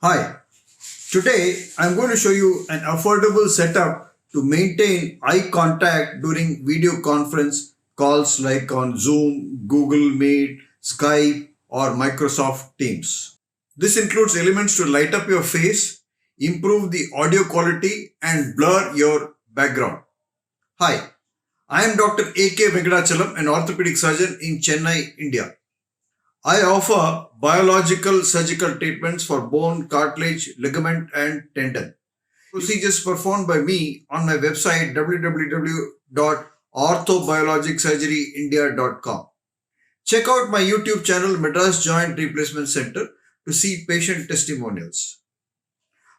Hi, today I'm going to show you an affordable setup to maintain eye contact during video conference calls like on Zoom, Google Meet, Skype, or Microsoft Teams. This includes elements to light up your face, improve the audio quality, and blur your background. Hi, I am Dr.A.K. Venkatachalam, an orthopedic surgeon in Chennai, India. I offer biological surgical treatments for bone, cartilage, ligament, and tendon. Procedures performed by me on my website www.orthobiologicsurgeryindia.com. Check out my YouTube channel Madras Joint Replacement Center to see patient testimonials.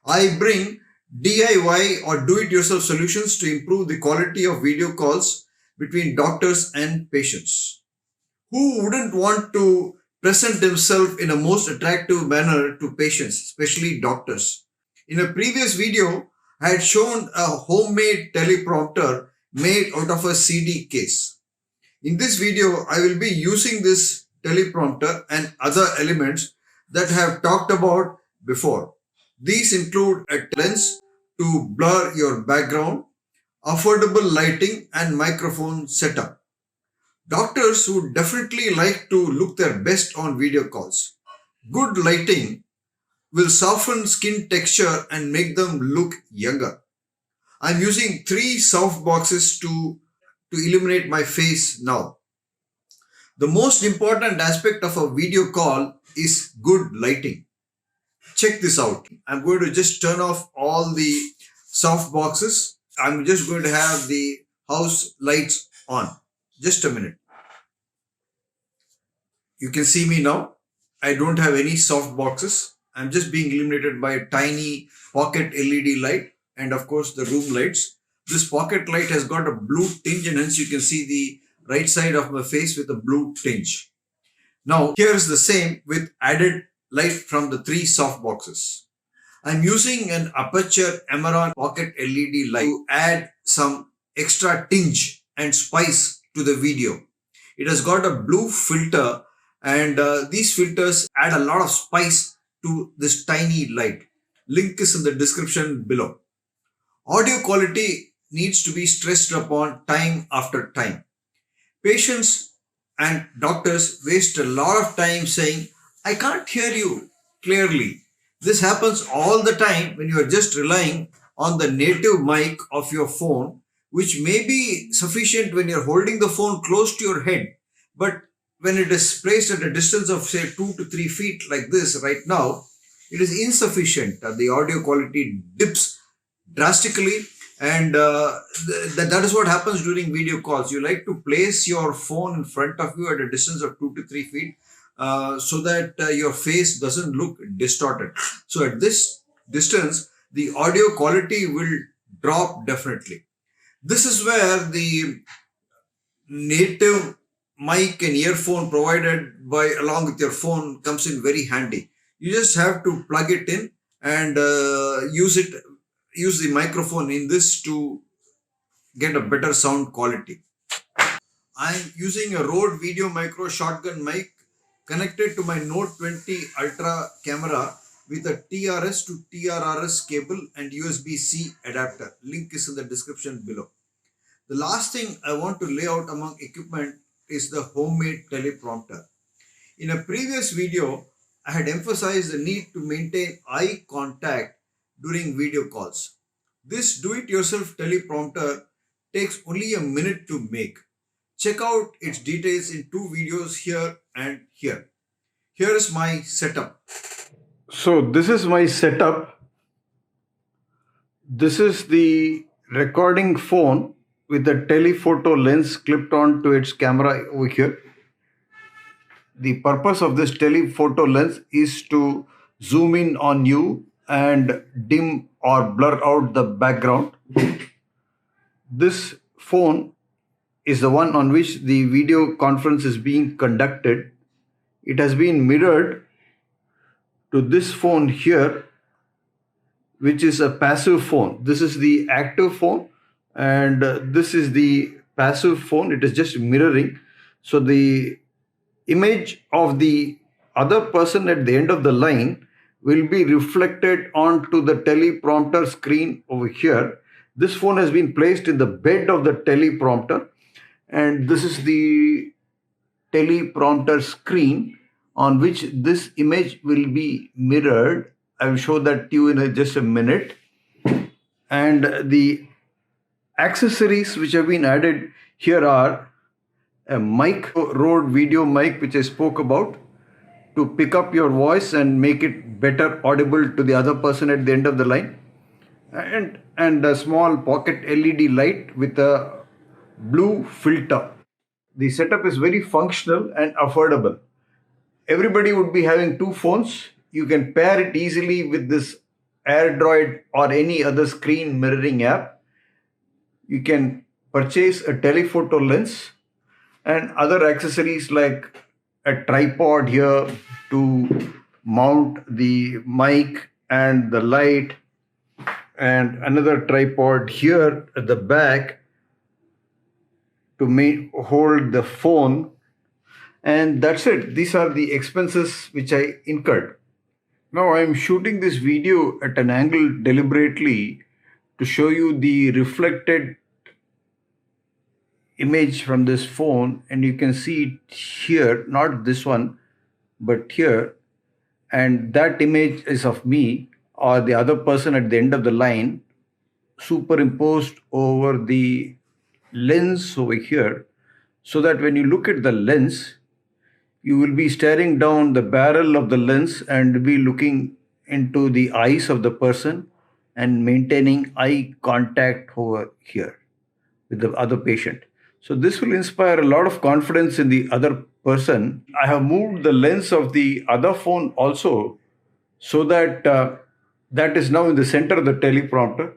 I bring DIY or do-it-yourself solutions to improve the quality of video calls between doctors and patients. Who wouldn't want to present themselves in a most attractive manner to patients, especially doctors? In a previous video, I had shown a homemade teleprompter made out of a CD case. In this video, I will be using this teleprompter and other elements that I have talked about before. These include a lens to blur your background, affordable lighting, and microphone setup. Doctors would definitely like to look their best on video calls. Good lighting will soften skin texture and make them look younger. I'm using 3 soft boxes to illuminate my face now. The most important aspect of a video call is good lighting. Check this out. I'm going to just turn off all the soft boxes. I'm just going to have the house lights on. Just a minute. You can see me now. I don't have any soft boxes. I'm just being illuminated by a tiny pocket LED light and of course the room lights. This pocket light has got a blue tinge and hence you can see the right side of my face with a blue tinge. Now here is the same with added light from the 3 soft boxes. I'm using an Aputure Amaran pocket LED light to add some extra tinge and spice to the video. It has got a blue filter and these filters add a lot of spice to this tiny light. Link is in the description below. Audio quality needs to be stressed upon time after time. Patients and doctors waste a lot of time saying, I can't hear you clearly. This happens all the time when you are just relying on the native mic of your phone, which may be sufficient when you're holding the phone close to your head. But when it is placed at a distance of say 2 to 3 feet like this right now, it is insufficient. The audio quality dips drastically and that is what happens during video calls. You like to place your phone in front of you at a distance of 2 to 3 feet so that your face doesn't look distorted. So at this distance, the audio quality will drop definitely. This is where the native mic and earphone provided by along with your phone comes in very handy. You just have to plug it in and use the microphone in this to get a better sound quality. I'm using a Rode Video Micro Shotgun mic connected to my Note 20 Ultra camera with a TRS to TRRS cable and USB-C adapter. Link is in the description below. The last thing I want to lay out among equipment is the homemade teleprompter. In a previous video, I had emphasized the need to maintain eye contact during video calls. This do-it-yourself teleprompter takes only a minute to make. Check out its details in 2 videos here and here. Here is my setup. So this is my setup. This is the recording phone with the telephoto lens clipped onto its camera over here. The purpose of this telephoto lens is to zoom in on you and dim or blur out the background. This phone is the one on which the video conference is being conducted. It has been mirrored to this phone here, which is a passive phone. This is the active phone and this is the passive phone. It is just mirroring. So the image of the other person at the end of the line will be reflected onto the teleprompter screen over here. This phone has been placed in the bed of the teleprompter, and this is the teleprompter screen on which this image will be mirrored. I will show that to you in just a minute. And the accessories which have been added here are a mic, Rode video mic, which I spoke about, to pick up your voice and make it better audible to the other person at the end of the line, and a small pocket LED light with a blue filter. The setup is very functional and affordable. Everybody would be having two phones. You can pair it easily with this AirDroid or any other screen mirroring app. You can purchase a telephoto lens and other accessories like a tripod here to mount the mic and the light, and another tripod here at the back to hold the phone. And that's it. These are the expenses which I incurred. Now I am shooting this video at an angle deliberately to show you the reflected image from this phone, and you can see it here, not this one but here, and that image is of me or the other person at the end of the line superimposed over the lens over here, so that when you look at the lens, you will be staring down the barrel of the lens and be looking into the eyes of the person and maintaining eye contact over here with the other patient. So this will inspire a lot of confidence in the other person. I have moved the lens of the other phone also, so that that is now in the center of the teleprompter.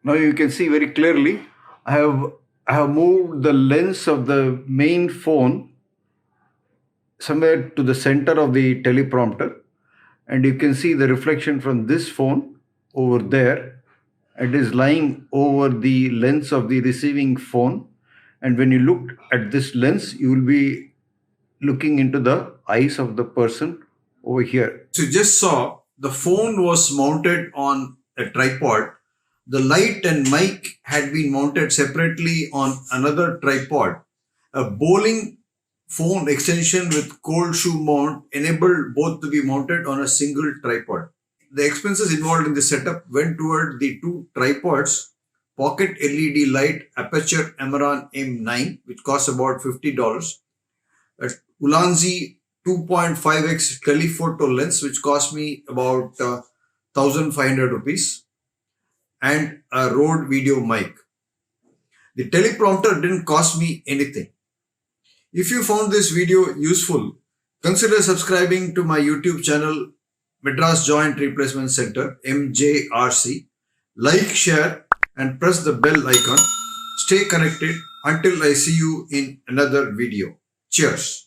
Now you can see very clearly, I have moved the lens of the main phone somewhere to the center of the teleprompter, and you can see the reflection from this phone over there. It is lying over the lens of the receiving phone, and when you look at this lens, you will be looking into the eyes of the person over here. So you just saw the phone was mounted on a tripod. The light and mic had been mounted separately on another tripod. A bowling phone extension with cold shoe mount enabled both to be mounted on a single tripod. The expenses involved in this setup went toward the two tripods, pocket LED light Aputure Amaran M90, which costs about $50, a Ulanzi 2.5x telephoto lens, which cost me about 1,500 rupees, and a Rode video mic. The teleprompter didn't cost me anything. If you found this video useful, consider subscribing to my YouTube channel, Madras Joint Replacement Center, MJRC. Like, share, and press the bell icon. Stay connected until I see you in another video. Cheers.